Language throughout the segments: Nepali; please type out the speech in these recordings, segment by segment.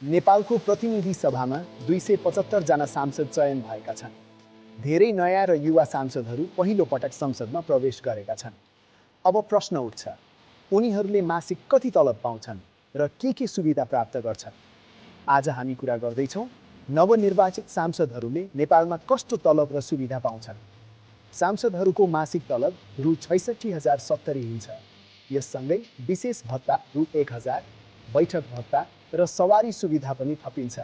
नेपालको प्रतिनिधि सभामा 275 जना सांसद चयन भएका छन्। धेरै नयाँ र युवा सांसदहरू पहिलो पटक संसदमा प्रवेश गरेका छन्। अब प्रश्न उठ्छ, उनीहरूले मासिक कति तलब पाउँछन् र के सुविधा प्राप्त गर्छन्? आज हामी कुरा गर्दैछौँ नवनिर्वाचित सांसदहरूले नेपालमा कस्तो तलब र सुविधा पाउँछन्। सांसदहरूको मासिक तलब रु 66,070 हुन्छ। यससँगै विशेष भत्ता रु 1,000, बैठक भत्ता र सवारी सुविधा पनि थपिन्छ।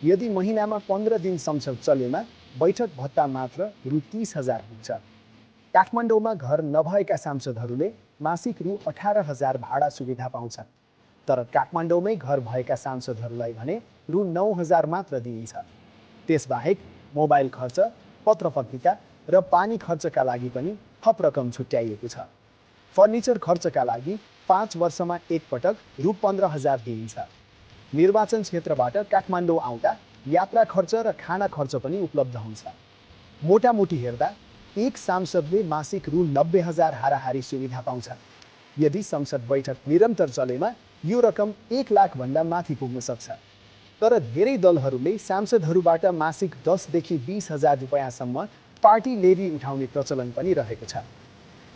यदि महिनामा 15 दिन संसद चलेमा बैठक भत्ता मात्र रु 30,000 हुन्छ। काठमाडौँमा घर नभएका सांसदहरूले मासिक रु 18,000 भाडा सुविधा पाउँछन्। तर काठमाडौँमै घर भएका सांसदहरूलाई भने रु 9,000 मात्र दिइन्छ। त्यसबाहेक मोबाइल खर्च, पत्र पत्रिका र पानी खर्चका लागि पनि थप रकम छुट्याइएको छ। फर्निचर खर्चका लागि 5 वर्षमा एकपटक रु 15,000 दिइन्छ। निर्वाचन क्षेत्रबाट काठमाडौँ आउँदा यात्रा खर्च र खाना खर्च पनि उपलब्ध हुन्छ। मोटामोटी हेर्दा एक सांसदले मासिक रु 90,000 हाराहारी सुविधा पाउँछन्। यदि संसद बैठक निरन्तर चलेमा यो रकम 1 लाख भन्दा माथि पुग्न सक्छ। तर धेरै दलहरूले सांसदहरूबाट मासिक 10 देखि 20,000 रुपैयाँसम्म पार्टी लेभी उठाउने प्रचलन पनि रहेको छ।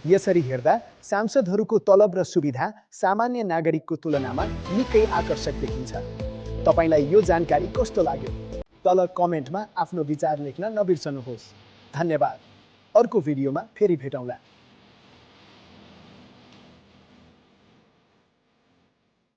यसरी हेर्दा सांसदहरूको तलब र सुविधा सामान्य नागरिकको तुलनामा निकै आकर्षक देखिन्छ। तपाईलाई यो जानकारी कस्तो लाग्यो? तल कमेन्टमा आफ्नो विचार लेख्न नबिर्सनुहोस्। धन्यवाद। अर्को भिडियोमा फेरि भेटौँला।